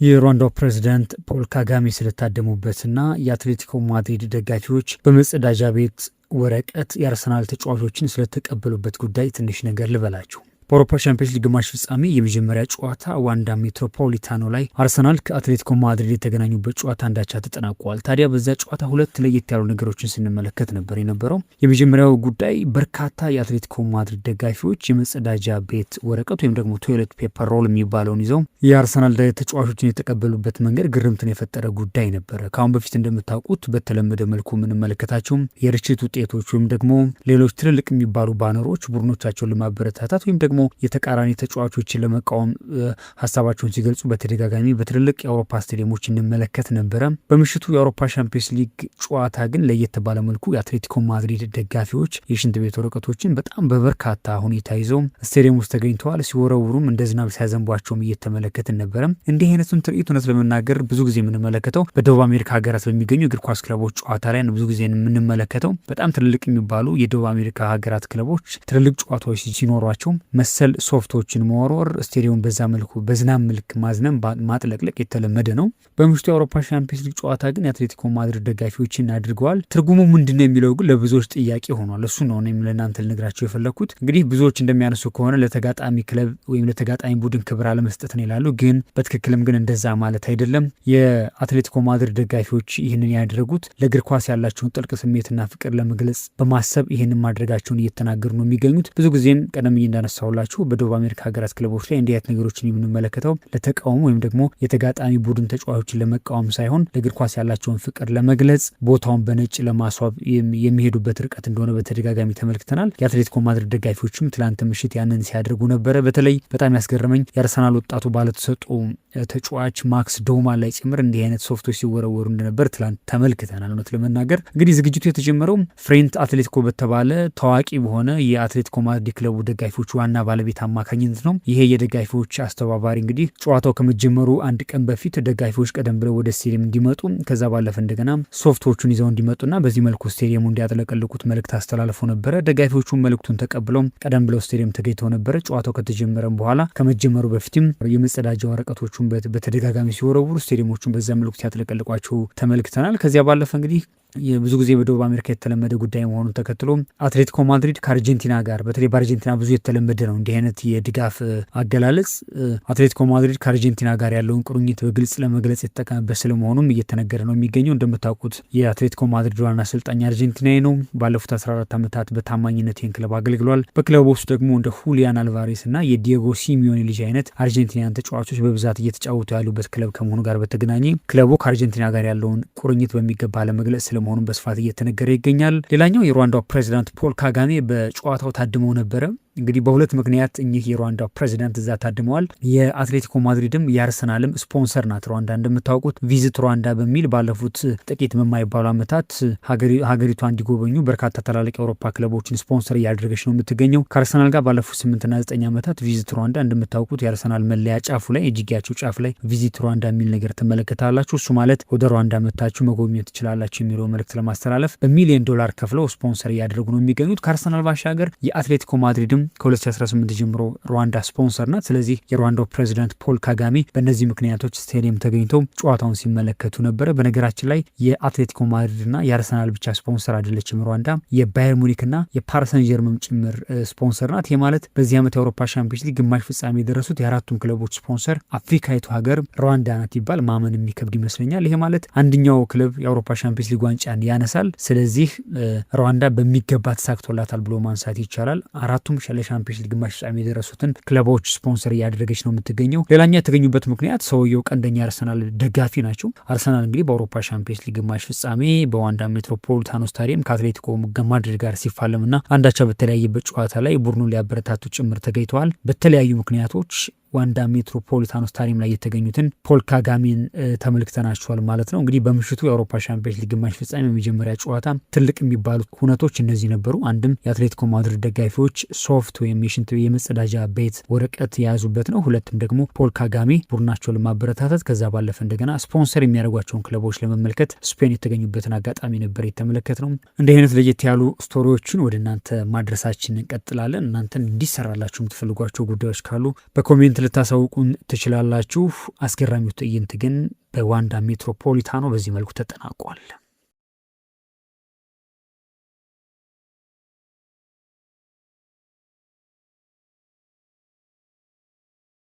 የሩዋንዳው ፕሬዝዳንት ፖል ካጋሜ ስለታደሙበትና የአትሌቲኮ ማድሪድ ደጋፊዎች በመጸዳጃ ቤት ወረቀት የአርሰናል ተጫዋቾችን ስለተቀበሉበት ጉዳይ ትንሽ ነገር ልበላችሁ። በአውሮፓ ቻምፒየንስ ሊግ ግማሽ ፍጻሜ የመጀመሪያ ጨዋታ ዋንዳ ሜትሮፖሊታኖ ላይ አርሰናል ከአትሌቲኮ ማድሪድ የተገናኙበት ጨዋታ አንዳቻ ተጠናቋል። ታዲያ በዛ ጨዋታ ሁለት ለየት ያሉ ነገሮችን ስንመለከት ነበር የነበረው። የመጀመሪያው ጉዳይ በርካታ የአትሌቲኮ ማድሪድ ደጋፊዎች የመጸዳጃ ቤት ወረቀት ወይም ደግሞ ቶይሌት ፔፐር ሮል የሚባለውን ይዘው የአርሰናል ተጫዋቾችን የተቀበሉበት መንገድ ግርምትን የፈጠረ ጉዳይ ነበረ። ከአሁን በፊት እንደምታውቁት በተለመደ መልኩ የምንመለከታቸው የርችት ውጤቶች ወይም ደግሞ ሌሎች ትልልቅ የሚባሉ ባነሮች ቡድኖቻቸውን ለማበረታታት ወይም ደግሞ የተቃራኒ ተጫዋቾችን ለመቃወም ሀሳባቸውን ሲገልጹ በተደጋጋሚ በትልልቅ የአውሮፓ ስታዲየሞች እንመለከት ነበረ። በምሽቱ የአውሮፓ ቻምፒየንስ ሊግ ጨዋታ ግን ለየት ባለ መልኩ የአትሌቲኮ ማድሪድ ደጋፊዎች የሽንት ቤት ወረቀቶችን በጣም በበርካታ ሁኔታ ይዘው ስታዲየም ውስጥ ተገኝተዋል። ሲወረውሩም እንደ ዝናብ ሲያዘንቧቸውም እየተመለከትን ነበረ። እንዲህ አይነቱን ትርኢት እውነት ለመናገር ብዙ ጊዜ የምንመለከተው በደቡብ አሜሪካ ሀገራት በሚገኙ እግር ኳስ ክለቦች ጨዋታ ላይ ብዙ ጊዜ የምንመለከተው በጣም ትልልቅ የሚባሉ የደቡብ አሜሪካ ሀገራት ክለቦች ትልልቅ ጨዋታዎች ሲኖሯቸው መሰል ሶፍቶችን መወርወር፣ ስቴዲየሙን በዛ መልኩ በዝናብ መልክ ማዝነም ማጥለቅለቅ የተለመደ ነው። በምሽቱ የአውሮፓ ቻምፒየንስ ሊግ ጨዋታ ግን የአትሌቲኮ ማድሪድ ደጋፊዎችን አድርገዋል። ትርጉሙ ምንድነው የሚለው ግን ለብዙዎች ጥያቄ ሆኗል። እሱ ነው እኔም ለእናንተ ልነግራቸው የፈለግኩት። እንግዲህ ብዙዎች እንደሚያነሱ ከሆነ ለተጋጣሚ ክለብ ወይም ለተጋጣሚ ቡድን ክብር አለመስጠት ነው ይላሉ። ግን በትክክልም ግን እንደዛ ማለት አይደለም። የአትሌቲኮ ማድሪድ ደጋፊዎች ይህንን ያደረጉት ለእግር ኳስ ያላቸውን ጥልቅ ስሜትና ፍቅር ለመግለጽ በማሰብ ይህንን ማድረጋቸውን እየተናገሩ ነው የሚገኙት። ብዙ ጊዜም ቀደም እንዳነሳው በደቡብ አሜሪካ ሀገራት ክለቦች ላይ እንዲህ አይነት ነገሮችን የምንመለከተው ለተቃውሞ ወይም ደግሞ የተጋጣሚ ቡድን ተጫዋቾችን ለመቃወም ሳይሆን ለእግር ኳስ ያላቸውን ፍቅር ለመግለጽ ቦታውን በነጭ ለማስዋብ የሚሄዱበት ርቀት እንደሆነ በተደጋጋሚ ተመልክተናል። የአትሌቲኮ ማድሪድ ደጋፊዎችም ትላንት ምሽት ያንን ሲያደርጉ ነበረ። በተለይ በጣም ያስገረመኝ የአርሰናል ወጣቱ ባለተሰጡ ተጫዋች ማክስ ዶማን ላይ ጭምር እንዲህ አይነት ሶፍቶች ሲወረወሩ እንደነበር ትላንት ተመልክተናል። እውነት ለመናገር እንግዲህ ዝግጅቱ የተጀመረው ፍሬንት አትሌቲኮ በተባለ ታዋቂ በሆነ የአትሌቲኮ ማድሪድ ክለቡ ደጋፊዎች ዋና ባለቤት አማካኝነት ነው። ይሄ የደጋፊዎች አስተባባሪ እንግዲህ ጨዋታው ከመጀመሩ አንድ ቀን በፊት ደጋፊዎች ቀደም ብለው ወደ ስቴዲየም እንዲመጡ ከዛ ባለፈ እንደገና ሶፍቶቹን ይዘው እንዲመጡና በዚህ መልኩ ስቴዲየሙ እንዲያጥለቀልቁት መልእክት አስተላልፎ ነበረ። ደጋፊዎቹ መልእክቱን ተቀብለው ቀደም ብለው ስቴዲየም ተገኝተው ነበረ። ጨዋታው ከተጀመረ በኋላ ከመጀመሩ በፊትም የመጸዳጃ ወረቀቶቹን በተደጋጋሚ ሲወረውሩ ስቴዲየሞቹን በዛ መልኩ ሲያጥለቀልቋቸው ተመልክተናል። ከዚያ ባለፈ እንግዲህ ብዙ ጊዜ በደቡብ አሜሪካ የተለመደ ጉዳይ መሆኑን ተከትሎ አትሌቲኮ ማድሪድ ከአርጀንቲና ጋር በተለይ በአርጀንቲና ብዙ የተለመደ ነው እንዲህ አይነት የድጋፍ አገላለጽ። አትሌቲኮ ማድሪድ ከአርጀንቲና ጋር ያለውን ቁርኝት በግልጽ ለመግለጽ የተጠቀመበት ስለመሆኑም እየተነገረ ነው የሚገኘው። እንደምታውቁት የአትሌቲኮ ማድሪድ ዋና አሰልጣኝ አርጀንቲናዊ ነው። ባለፉት 14 ዓመታት በታማኝነት ይህን ክለብ አገልግሏል። በክለቡ ውስጥ ደግሞ እንደ ሁሊያን አልቫሬስ እና የዲየጎ ሲሚዮኒ ልጅ አይነት አርጀንቲናን ተጫዋቾች በብዛት እየተጫወቱ ያሉበት ክለብ ከመሆኑ ጋር በተገናኘ ክለቡ ከአርጀንቲና ጋር ያለውን ቁርኝት በሚገባ ለመግለጽ መሆኑን በስፋት እየተነገረ ይገኛል። ሌላኛው የሩዋንዳው ፕሬዚዳንት ፖል ካጋሜ በጨዋታው ታድመው ነበረ። እንግዲህ በሁለት ምክንያት እኚህ የሩዋንዳው ፕሬዚዳንት እዛ ታድመዋል። የአትሌቲኮ ማድሪድም የአርሰናልም ስፖንሰር ናት ሩዋንዳ። እንደምታውቁት ቪዚት ሩዋንዳ በሚል ባለፉት ጥቂት በማይባሉ ዓመታት ሀገሪቷ እንዲጎበኙ በርካታ ታላላቅ የአውሮፓ ክለቦችን ስፖንሰር እያደረገች ነው የምትገኘው። ከአርሰናል ጋር ባለፉት 8ና 9 ዓመታት ቪዚት ሩዋንዳ እንደምታውቁት የአርሰናል መለያ ጫፉ ላይ እጅጌያቸው ጫፍ ላይ ቪዚት ሩዋንዳ የሚል ነገር ትመለከታላችሁ። እሱ ማለት ወደ ሩዋንዳ መታችሁ መጎብኘት ትችላላችሁ የሚለው መልእክት ለማስተላለፍ በሚሊዮን ዶላር ከፍለው ስፖንሰር እያደረጉ ነው የሚገኙት። ከአርሰናል ባሻገር የአትሌቲኮ ማድሪድም ከ2018 ጀምሮ ሩዋንዳ ስፖንሰር ናት። ስለዚህ የሩዋንዳው ፕሬዚዳንት ፖል ካጋሜ በእነዚህ ምክንያቶች ስቴዲየም ተገኝተው ጨዋታውን ሲመለከቱ ነበረ። በነገራችን ላይ የአትሌቲኮ ማድሪድና የአርሰናል ብቻ ስፖንሰር አይደለችም ሩዋንዳ፣ የባየር ሙኒክና የፓሪሰን ጀርመን ጭምር ስፖንሰር ናት። ይህ ማለት በዚህ ዓመት የአውሮፓ ቻምፒየንስ ሊግ ግማሽ ፍጻሜ የደረሱት የአራቱም ክለቦች ስፖንሰር አፍሪካዊቱ ሀገር ሩዋንዳ ናት ይባል ማመን የሚከብድ ይመስለኛል። ይሄ ማለት አንደኛው ክለብ የአውሮፓ ቻምፒየንስ ሊግ ዋንጫን ያነሳል። ስለዚህ ሩዋንዳ በሚገባ ተሳክቶላታል ብሎ ማንሳት ይቻላል። አራቱም ሻምፒየንስ ሊግ ግማሽ ፍጻሜ የደረሱትን ክለቦች ስፖንሰር እያደረገች ነው የምትገኘው። ሌላኛ የተገኙበት ምክንያት ሰውየው ቀንደኛ አርሰናል ደጋፊ ናቸው። አርሰናል እንግዲህ በአውሮፓ ቻምፒየንስ ሊግ ግማሽ ፍጻሜ በዋንዳ ሜትሮፖሊታኖ ስታዲየም ከአትሌቲኮ ማድሪድ ጋር ሲፋለምና አንዳቻ በተለያየበት ጨዋታ ላይ ቡድኑን ሊያበረታቱ ጭምር ተገኝተዋል። በተለያዩ ምክንያቶች ዋንዳ ሜትሮፖሊታኖ ስታዲየም ላይ የተገኙትን ፖል ካጋሜን ተመልክተናቸዋል ማለት ነው። እንግዲህ በምሽቱ የአውሮፓ ቻምፒየንስ ሊግ ግማሽ ፍጻሜ የመጀመሪያ ጨዋታ ትልቅ የሚባሉት ሁነቶች እነዚህ ነበሩ። አንድም የአትሌቲኮ ማድሪድ ደጋፊዎች ሶፍት ወይም የመጸዳጃ ቤት ወረቀት የያዙበት ነው። ሁለትም ደግሞ ፖል ካጋሜ ቡድናቸውን ለማበረታታት ከዛ ባለፈ እንደገና ስፖንሰር የሚያደርጓቸውን ክለቦች ለመመልከት ስፔን የተገኙበትን አጋጣሚ ነበር የተመለከት ነው። እንዲህ አይነት ለየት ያሉ ስቶሪዎችን ወደ እናንተ ማድረሳችን እንቀጥላለን። እናንተን እንዲሰራላችሁ የምትፈልጓቸው ጉዳዮች ካሉ በኮሜንት ልታሳውቁን ትችላላችሁ። አስገራሚው ትዕይንት ግን በዋንዳ ሜትሮፖሊታኖ በዚህ መልኩ ተጠናቋል።